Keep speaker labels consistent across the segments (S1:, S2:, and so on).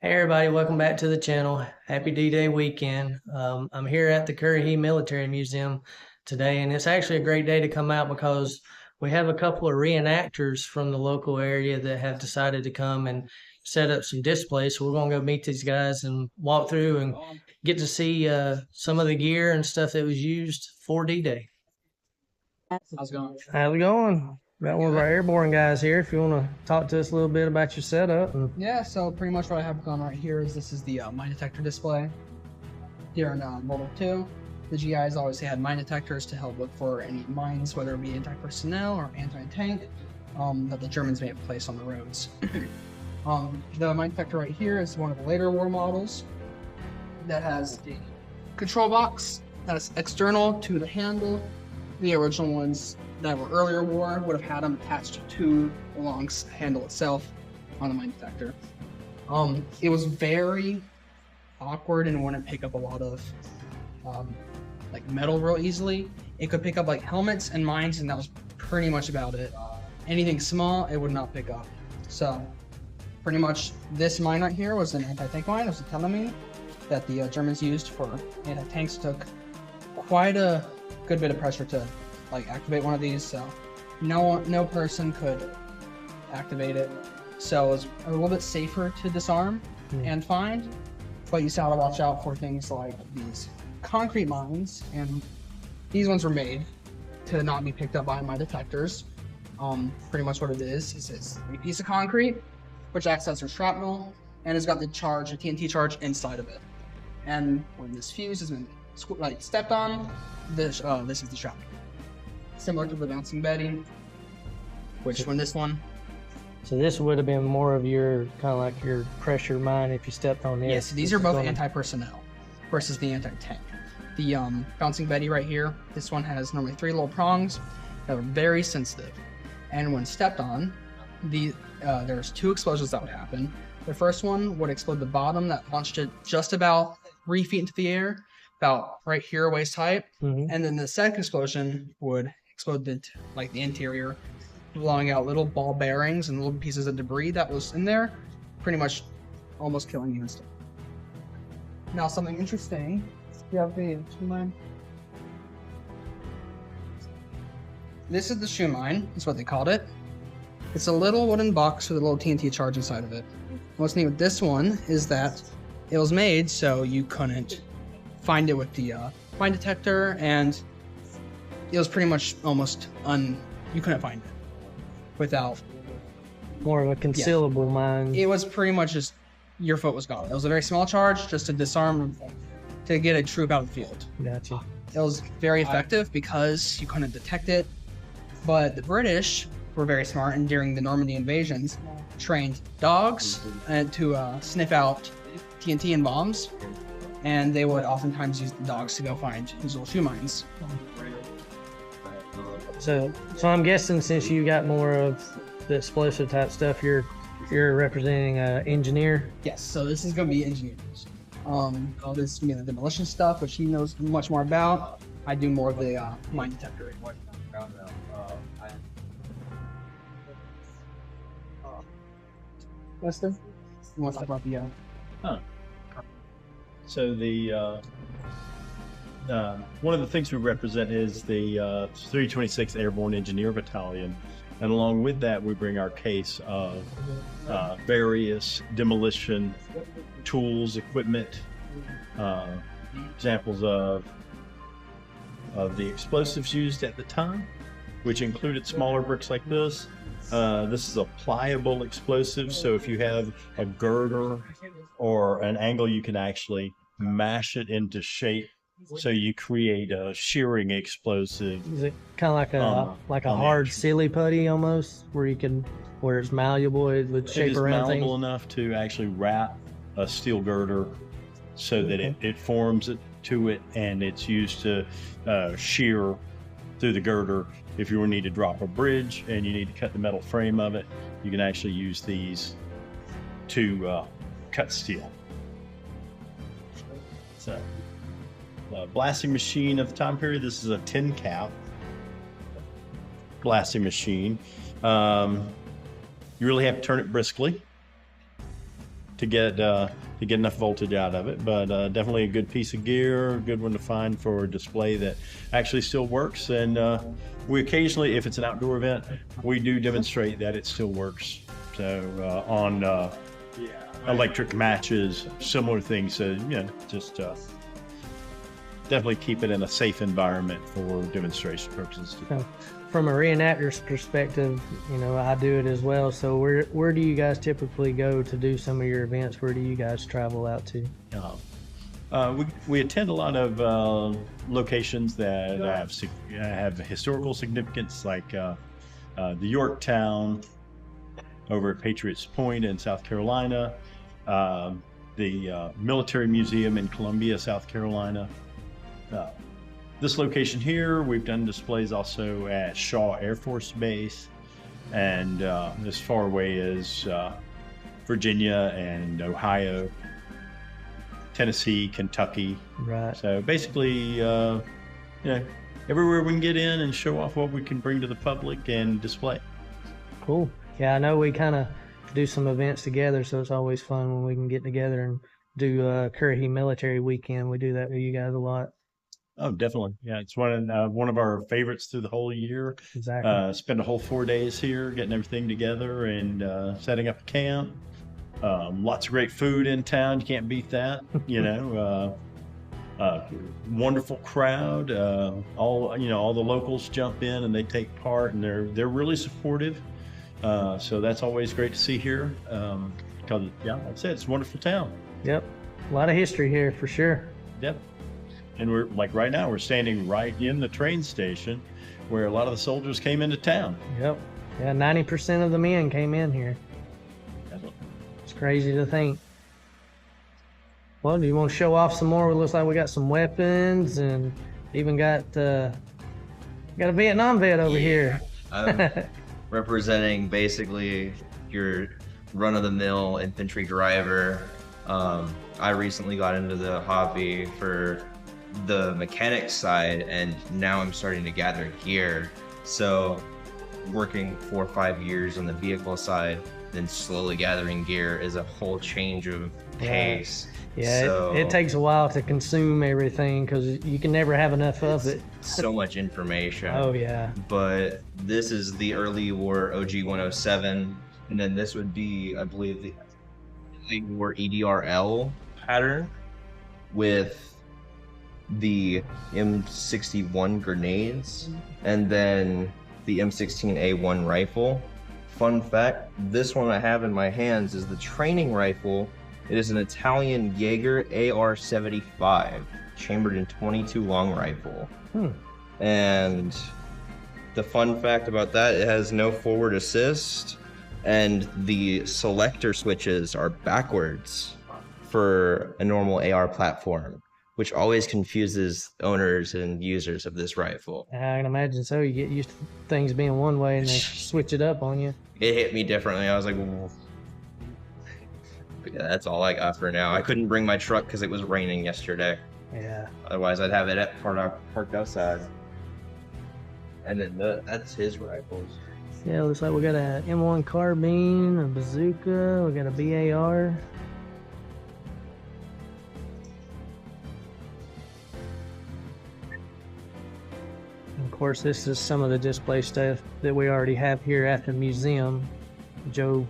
S1: Hey everybody, welcome back to the channel. Happy D-Day weekend. I'm here at the Currahee Military Museum today, and it's actually a great day to come out because we have a couple of reenactors from the local area that have decided to come and set up some displays. So we're going to go meet these guys and walk through and get to see some of the gear and stuff that was used for D-Day.
S2: How's it going?
S1: How's it going? Got one of our airborne guys here. If you want to talk to us a little bit about your setup.
S2: Yeah, so pretty much what I have going right here is this is the mine detector display. During World War II, the GIs always had mine detectors to help look for any mines, whether it be anti-personnel or anti-tank, that the Germans may have placed on the roads. The mine detector right here is one of the later war models that has the control box that is external to the handle. The original ones that were earlier war would have had them attached to the long handle itself on the mine detector. It was very awkward and wouldn't pick up a lot of like metal real easily. It could pick up like helmets and mines, and that was pretty much about it. Anything small, it would not pick up. So pretty much this mine right here was an anti-tank mine. It was a telemine that the Germans used for anti-tanks. Took quite a good bit of pressure to like activate one of these, so no person could activate it. So it was a little bit safer to disarm and find, but you still have to watch out for things like these concrete mines, and these ones were made to not be picked up by my detectors. Pretty much what it is it's a piece of concrete which acts as a shrapnel and has got the charge, a TNT charge inside of it. And when this fuse has been stepped on, this is the shrapnel. Similar to the bouncing Betty, which when this one.
S1: So this would have been more of your kind of like your pressure mine if you stepped on it.
S2: Yes, so these are both anti-personnel versus the anti-tank. The bouncing Betty right here, this one has normally 3 little prongs that are very sensitive, and when stepped on, there's 2 explosions that would happen. The first one would explode the bottom that launched it just about 3 feet into the air, about right here, waist height, and then the second explosion would explode the interior, blowing out little ball bearings and little pieces of debris that was in there, pretty much almost killing you instantly. Now something interesting, you have the shoe mine. This is the shoe mine, is what they called it. It's a little wooden box with a little TNT charge inside of it. What's neat with this one is that it was made so you couldn't find it with the mine detector, and it was pretty much almost you couldn't find it without
S1: more of a concealable mine.
S2: It was pretty much just your foot was gone. It was a very small charge just to disarm, to get a troop out of the field.
S1: Gotcha.
S2: It was very effective because you couldn't detect it, but the British were very smart, and during the Normandy invasions trained dogs to sniff out TNT and bombs, and they would oftentimes use the dogs to go find these little shoe mines.
S1: So I'm guessing since you got more of the explosive type stuff, you're representing an engineer.
S2: Yes. So this is going to be engineers. This is going to be the demolition stuff, which he knows much more about. I do more of the mine detector. Lester, you want to talk about the?
S3: So the one of the things we represent is the 326th Airborne Engineer Battalion, and along with that we bring our case of various demolition tools, equipment, examples of the explosives used at the time, which included smaller bricks like this. This is a pliable explosive, so if you have a girder or an angle, you can actually mash it into shape, so you create a shearing explosive.
S1: Is it kind of like a hard silly putty almost, where it's malleable, it would shape around things?
S3: It is malleable enough to actually wrap a steel girder so that it forms it to it, and it's used to shear through the girder. If you need to drop a bridge and you need to cut the metal frame of it, you can actually use these to cut steel. So, blasting machine of the time period. This is a 10 cap blasting machine. You really have to turn it briskly to get enough voltage out of it. But definitely a good piece of gear, a good one to find for a display that actually still works. And we occasionally, if it's an outdoor event, we do demonstrate that it still works. So on electric matches, similar things. So just definitely keep it in a safe environment for demonstration purposes.
S1: So, from a reenactor's perspective, I do it as well. So where do you guys typically go to do some of your events? Where do you guys travel out to?
S3: We attend a lot of locations that have historical significance, like the Yorktown over at Patriots Point in South Carolina, the Military Museum in Columbia, South Carolina. This location here, we've done displays also at Shaw Air Force Base, and as far away as Virginia and Ohio, Tennessee, Kentucky.
S1: Right.
S3: So basically, everywhere we can get in and show off what we can bring to the public and display.
S1: Cool. Yeah, I know we kind of do some events together, so it's always fun when we can get together and do Currahee Military Weekend. We do that with you guys a lot.
S3: Oh, definitely. Yeah, it's one of our favorites through the whole year.
S1: Exactly.
S3: Spend a whole 4 days here, getting everything together and setting up a camp. Lots of great food in town. You can't beat that. Wonderful crowd. All the locals jump in and they take part, and they're really supportive. So that's always great to see here. Because that's it. It's a wonderful town.
S1: Yep. A lot of history here for sure.
S3: Yep. And we're like right now, we're standing right in the train station where a lot of the soldiers came into town.
S1: Yep. Yeah, 90% of the men came in here. It's crazy to think. Well, do you want to show off some more? It looks like we got some weapons and even got a Vietnam vet over here.
S4: I'm representing basically your run-of-the-mill infantry driver. I recently got into the hobby for the mechanics side, and now I'm starting to gather gear. So working 4 or 5 years on the vehicle side, then slowly gathering gear is a whole change of pace.
S1: Yeah,
S4: so,
S1: it takes a while to consume everything because you can never have enough of it.
S4: So much information.
S1: Oh yeah.
S4: But this is the early war OG 107, and then this would be, I believe, the early war EDRL pattern with the M61 grenades and then the M16A1 rifle. Fun fact, this one I have in my hands is the training rifle. It is an Italian Jaeger AR-75 chambered in .22 long rifle. And the fun fact about that, it has no forward assist, and the selector switches are backwards for a normal AR platform, which always confuses owners and users of this rifle.
S1: I can imagine so. You get used to things being one way and they switch it up on you.
S4: It hit me differently. I was like, but yeah, that's all I got for now. I couldn't bring my truck because it was raining yesterday.
S1: Yeah.
S4: Otherwise, I'd have it parked outside. And then that's his rifles.
S1: Yeah, looks like we got a M1 carbine, a bazooka, we got a BAR. Of course, this is some of the display stuff that we already have here at the museum. Joe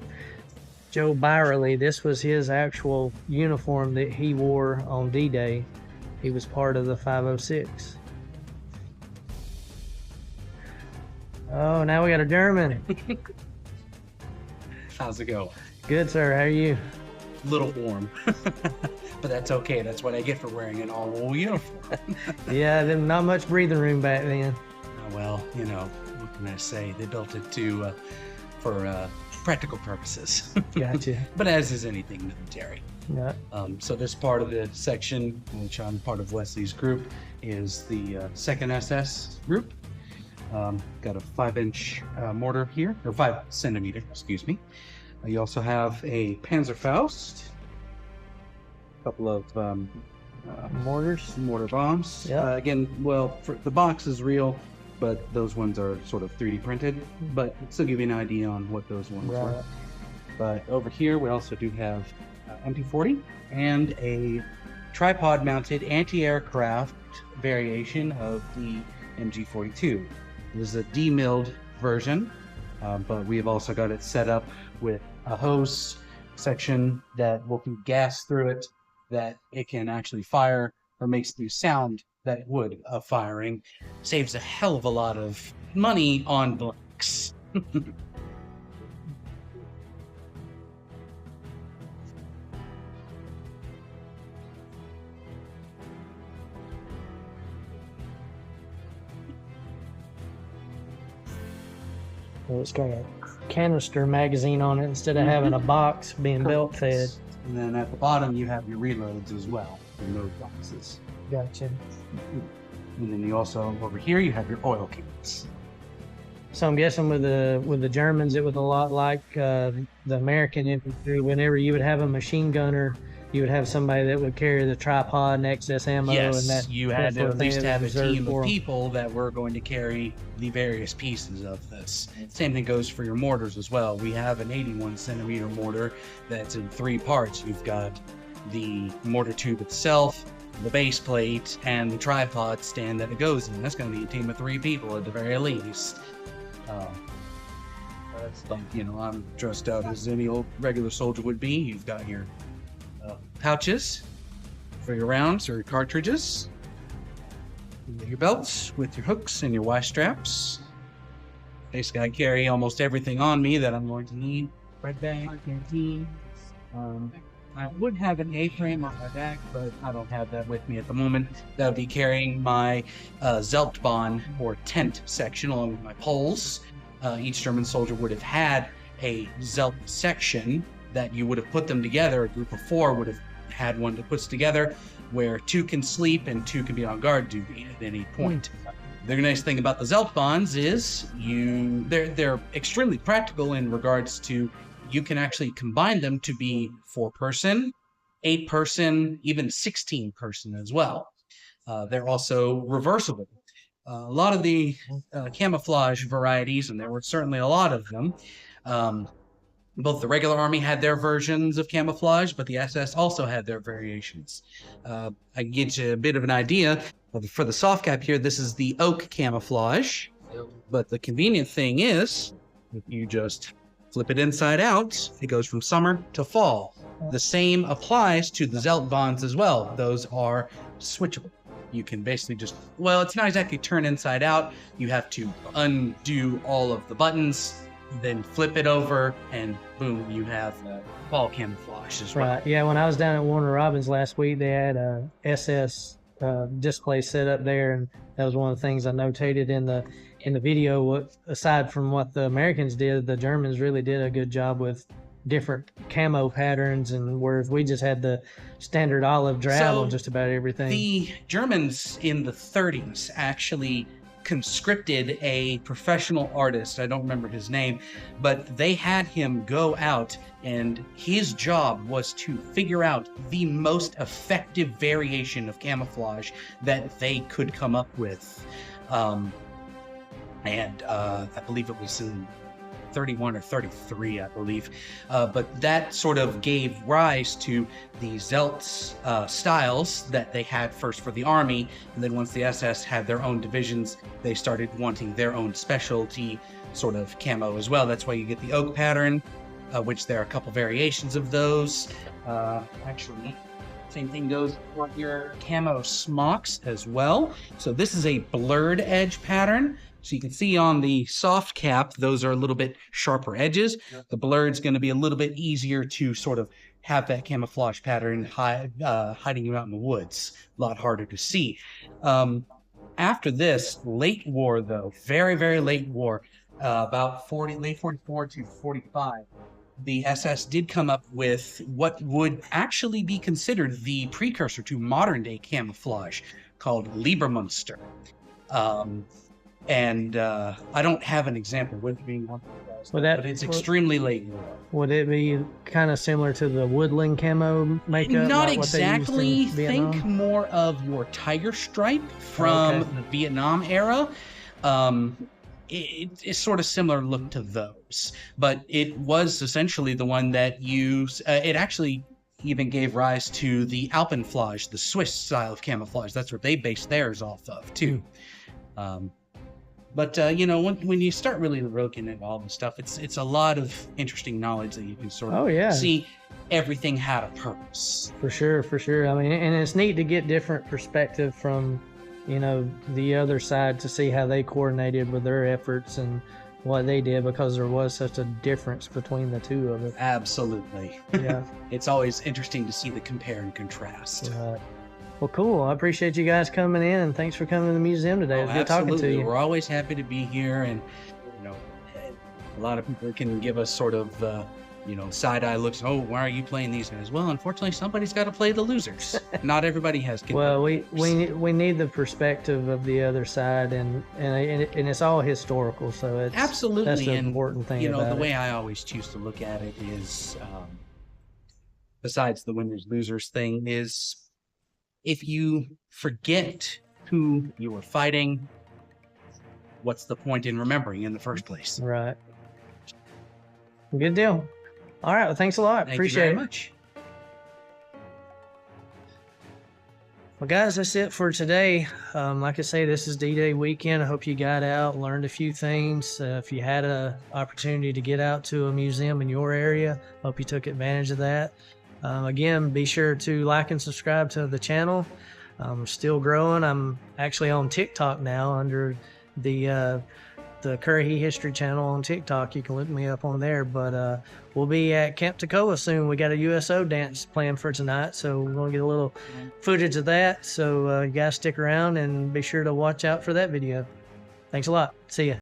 S1: Byerly, this was his actual uniform that he wore on D-Day. He was part of the 506. Oh, now we got a German.
S5: How's it go?
S1: Good, sir. How are you?
S5: Little warm, but that's okay. That's what I get for wearing an all-wool uniform.
S1: Yeah, then not much breathing room back then.
S5: Well, what can I say? They built it for practical purposes.
S1: Gotcha.
S5: But as is anything military.
S1: Yeah.
S5: So this part of the section, which I'm part of Wesley's group, is the 2nd SS group. Got a 5-inch mortar here, or 5 centimeter, excuse me. You also have a Panzerfaust, a couple of mortar bombs.
S1: Yeah.
S5: Again, well, the box is real, but those ones are sort of 3D printed, but still give you an idea on what those ones were. But over here, we also do have MP40 and a tripod-mounted anti-aircraft variation of the MG42. This is a demilled version, but we have also got it set up with a hose section that will put gas through it that it can actually fire or makes the sound that it would of firing. Saves a hell of a lot of money on blanks.
S1: It's got a canister magazine on it instead of having a box being belt fed.
S5: And then at the bottom you have your reloads as well, in those boxes.
S1: Gotcha.
S5: And then you also, over here, you have your oil cans.
S1: So I'm guessing with the Germans, it was a lot like the American infantry. Whenever you would have a machine gunner, you would have somebody that would carry the tripod and excess ammo.
S5: Yes,
S1: and that
S5: you had to
S1: sort
S5: at
S1: of thing
S5: least
S1: that
S5: have a
S1: was reserved
S5: team
S1: for
S5: of
S1: 'em.
S5: people that were going to carry the various pieces of this. Same thing goes for your mortars as well. We have an 81 centimeter mortar that's in 3 parts. You've got the mortar tube itself, the base plate, and the tripod stand that it goes in. That's going to be a team of 3 people at the very least. That's like, you know, I'm dressed out as any old regular soldier would be. You've got your pouches for your rounds or your cartridges, your belts with your hooks and your Y straps. Basically, I carry almost everything on me that I'm going to need. Red bag, canteen. I would have an A-frame on my back, but I don't have that with me at the moment. That would be carrying my Zeltbahn or tent section along with my poles. Each German soldier would have had a Zelt section that you would have put them together. A group of 4 would have had one that puts together where 2 can sleep and 2 can be on guard duty at any point. The nice thing about the Zeltbahns is they're extremely practical in regards to you can actually combine them to be 4-person, 8-person, even 16-person as well. They're also reversible. A lot of the camouflage varieties, and there were certainly a lot of them, both the regular army had their versions of camouflage, but the SS also had their variations. I can get you a bit of an idea. For the soft cap here, this is the oak camouflage. But the convenient thing is, if you just flip it inside out, it goes from summer to fall. The same applies to the Zeltbahns as well. Those are switchable. You can basically just, well, it's not exactly turn inside out. You have to undo all of the buttons, then flip it over, and boom, you have fall camouflage as well.
S1: Right. Yeah. When I was down at Warner Robins last week, they had a SS display set up there, and that was one of the things I notated in the video. What, aside from what the Americans did, the Germans really did a good job with different camo patterns, and whereas we just had the standard olive drab on just about everything.
S5: The Germans in the 30s actually conscripted a professional artist. I don't remember his name, but they had him go out, and his job was to figure out the most effective variation of camouflage that they could come up with. I believe it was in 31 or 33, I believe. But that sort of gave rise to the Zelt's styles that they had first for the army. And then once the SS had their own divisions, they started wanting their own specialty sort of camo as well. That's why you get the oak pattern, which there are a couple variations of those. Actually, same thing goes for your camo smocks as well. So this is a blurred edge pattern. So you can see on the soft cap, those are a little bit sharper edges. The blurred's going to be a little bit easier to sort of have that camouflage pattern hiding you out in the woods. A lot harder to see. After this, late war though, very, very late war, about late 44 to 45, the SS did come up with what would actually be considered the precursor to modern day camouflage called Liebermunster. I don't have an example with me, but it's extremely late.
S1: Would it be kind of similar to the woodland camo makeup?
S5: Not
S1: like
S5: exactly.
S1: what they used in
S5: Think
S1: Vietnam?
S5: more of your tiger stripe from the Vietnam era. It's sort of similar look to those, but it was essentially the one that used. It actually even gave rise to the Alpenflage, the Swiss style of camouflage. That's what they based theirs off of too. But you know, when you start really looking at all this stuff, it's a lot of interesting knowledge that you can sort of see everything had a purpose.
S1: For sure, for sure. I mean, and it's neat to get different perspective from, you know, the other side to see how they coordinated with their efforts and what they did, because there was such a difference between the two of it.
S5: Absolutely.
S1: Yeah.
S5: It's always interesting to see the compare and contrast.
S1: Right. Well, cool. I appreciate you guys coming in, and thanks for coming to the museum today. It was good talking to you.
S5: We're always happy to be here, and you know, a lot of people can give us sort of you know, side-eye looks. Oh, why are you playing these guys? Well, unfortunately, somebody's got to play the losers. Not everybody has.
S1: Well, we need the perspective of the other side, and it's all historical, so it's
S5: absolutely
S1: that's the important thing.
S5: You know,
S1: about
S5: the way I always choose to look at it is, besides the winners losers thing, is if you forget who you were fighting, what's the point in remembering in the first place?
S1: Right. Good deal. All right. Well, thanks a lot. Appreciate it.
S5: Thank you very much.
S1: Well, guys, that's it for today. Like I say, this is D-Day weekend. I hope you got out, learned a few things. If you had an opportunity to get out to a museum in your area, hope you took advantage of that. Again, be sure to like and subscribe to the channel. I'm still growing. I'm actually on TikTok now under the Currahee History channel on TikTok. You can look me up on there. But we'll be at Camp Toccoa soon. We got a USO dance planned for tonight, so we're going to get a little footage of that. So you guys stick around and be sure to watch out for that video. Thanks a lot. See ya.